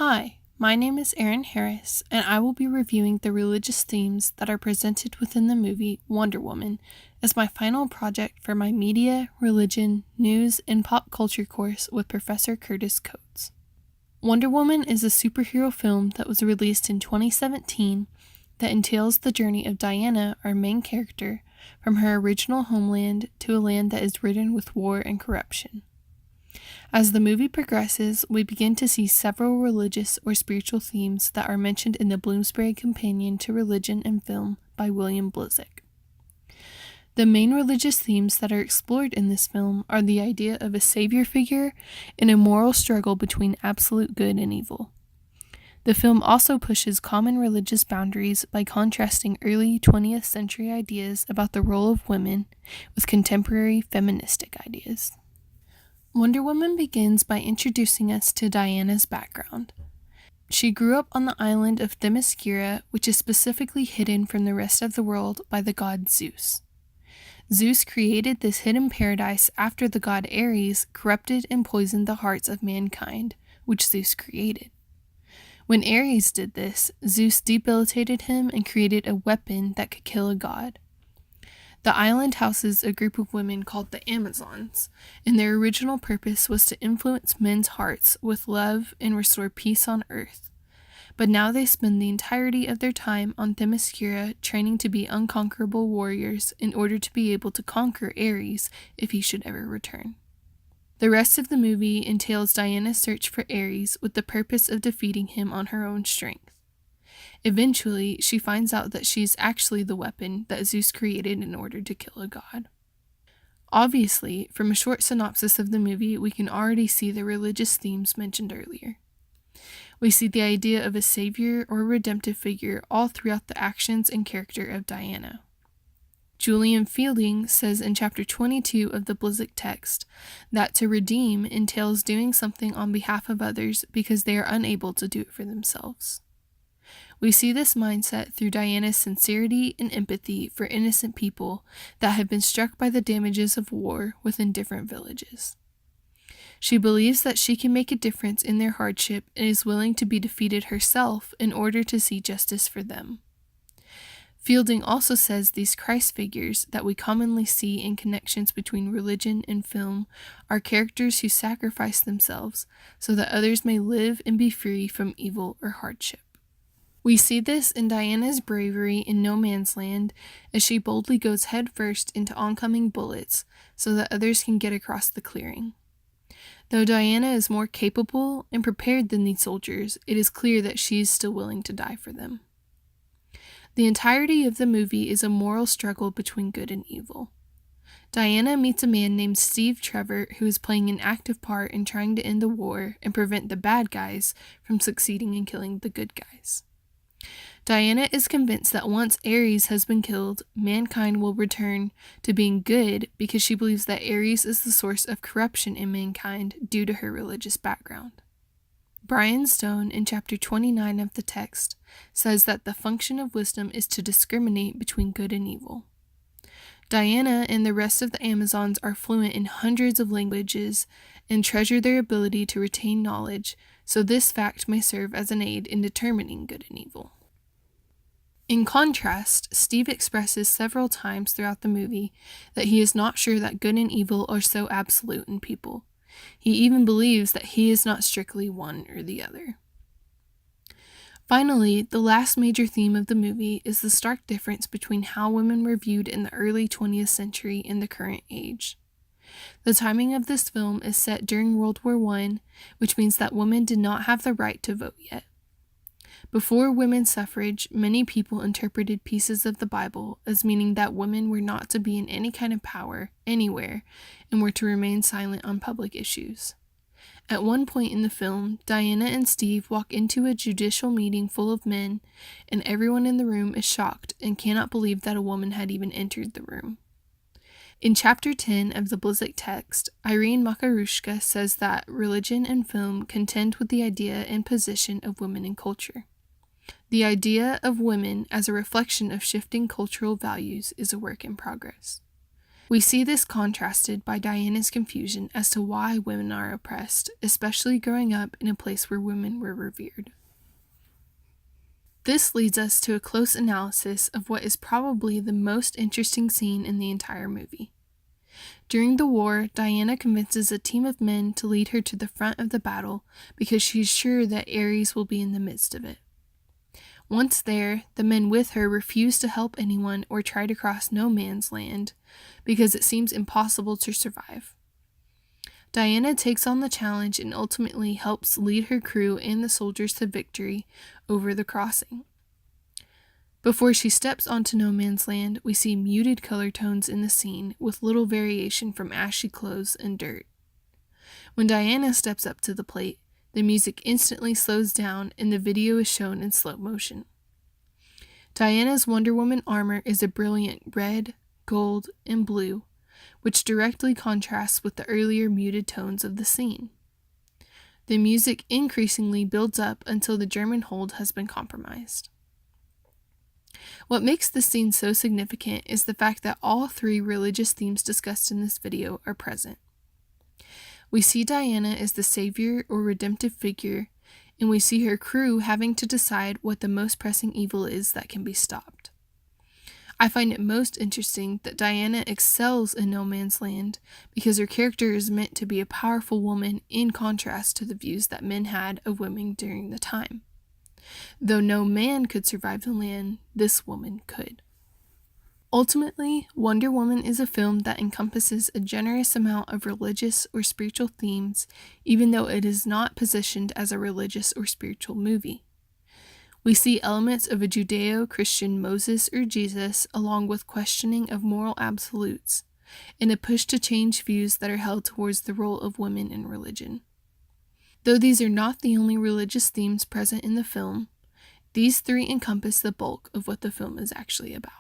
Hi, my name is Erin Harris, and I will be reviewing the religious themes that are presented within the movie Wonder Woman as my final project for my Media, Religion, News, and Pop Culture course with Professor Curtis Coates. Wonder Woman is a superhero film that was released in 2017 that entails the journey of Diana, our main character, from her original homeland to a land that is ridden with war and corruption. As the movie progresses, we begin to see several religious or spiritual themes that are mentioned in the Bloomsbury Companion to Religion and Film by William Blizek. The main religious themes that are explored in this film are the idea of a savior figure and a moral struggle between absolute good and evil. The film also pushes common religious boundaries by contrasting early 20th century ideas about the role of women with contemporary feministic ideas. Wonder Woman begins by introducing us to Diana's background. She grew up on the island of Themyscira, which is specifically hidden from the rest of the world by the god Zeus. Zeus created this hidden paradise after the god Ares corrupted and poisoned the hearts of mankind, which Zeus created. When Ares did this, Zeus debilitated him and created a weapon that could kill a god. The island houses a group of women called the Amazons, and their original purpose was to influence men's hearts with love and restore peace on earth. But now they spend the entirety of their time on Themyscira training to be unconquerable warriors in order to be able to conquer Ares if he should ever return. The rest of the movie entails Diana's search for Ares with the purpose of defeating him on her own strength. Eventually, she finds out that she's actually the weapon that Zeus created in order to kill a god. Obviously, from a short synopsis of the movie, we can already see the religious themes mentioned earlier. We see the idea of a savior or redemptive figure all throughout the actions and character of Diana. Julian Fielding says in chapter 22 of the Blizek text that to redeem entails doing something on behalf of others because they are unable to do it for themselves. We see this mindset through Diana's sincerity and empathy for innocent people that have been struck by the damages of war within different villages. She believes that she can make a difference in their hardship and is willing to be defeated herself in order to see justice for them. Fielding also says these Christ figures that we commonly see in connections between religion and film are characters who sacrifice themselves so that others may live and be free from evil or hardship. We see this in Diana's bravery in No Man's Land as she boldly goes headfirst into oncoming bullets so that others can get across the clearing. Though Diana is more capable and prepared than these soldiers, it is clear that she is still willing to die for them. The entirety of the movie is a moral struggle between good and evil. Diana meets a man named Steve Trevor who is playing an active part in trying to end the war and prevent the bad guys from succeeding in killing the good guys. Diana is convinced that once Ares has been killed, mankind will return to being good because she believes that Ares is the source of corruption in mankind due to her religious background. Brian Stone, in chapter 29 of the text, says that the function of wisdom is to discriminate between good and evil. Diana and the rest of the Amazons are fluent in hundreds of languages and treasure their ability to retain knowledge, so this fact may serve as an aid in determining good and evil. In contrast, Steve expresses several times throughout the movie that he is not sure that good and evil are so absolute in people. He even believes that he is not strictly one or the other. Finally, the last major theme of the movie is the stark difference between how women were viewed in the early 20th century and the current age. The timing of this film is set during World War I, which means that women did not have the right to vote yet. Before women's suffrage, many people interpreted pieces of the Bible as meaning that women were not to be in any kind of power, anywhere, and were to remain silent on public issues. At one point in the film, Diana and Steve walk into a judicial meeting full of men, and everyone in the room is shocked and cannot believe that a woman had even entered the room. In chapter 10 of the Blizek text, Irene Makarushka says that religion and film contend with the idea and position of women in culture. The idea of women as a reflection of shifting cultural values is a work in progress. We see this contrasted by Diana's confusion as to why women are oppressed, especially growing up in a place where women were revered. This leads us to a close analysis of what is probably the most interesting scene in the entire movie. During the war, Diana convinces a team of men to lead her to the front of the battle because she is sure that Ares will be in the midst of it. Once there, the men with her refuse to help anyone or try to cross no man's land because it seems impossible to survive. Diana takes on the challenge and ultimately helps lead her crew and the soldiers to victory over the crossing. Before she steps onto no man's land, we see muted color tones in the scene with little variation from ashy clothes and dirt. When Diana steps up to the plate, the music instantly slows down and the video is shown in slow motion. Diana's Wonder Woman armor is a brilliant red, gold, and blue, which directly contrasts with the earlier muted tones of the scene. The music increasingly builds up until the German hold has been compromised. What makes this scene so significant is the fact that all three religious themes discussed in this video are present. We see Diana as the savior or redemptive figure, and we see her crew having to decide what the most pressing evil is that can be stopped. I find it most interesting that Diana excels in no man's land because her character is meant to be a powerful woman in contrast to the views that men had of women during the time. Though no man could survive the land, this woman could. Ultimately, Wonder Woman is a film that encompasses a generous amount of religious or spiritual themes, even though it is not positioned as a religious or spiritual movie. We see elements of a Judeo-Christian Moses or Jesus, along with questioning of moral absolutes, and a push to change views that are held towards the role of women in religion. Though these are not the only religious themes present in the film, these three encompass the bulk of what the film is actually about.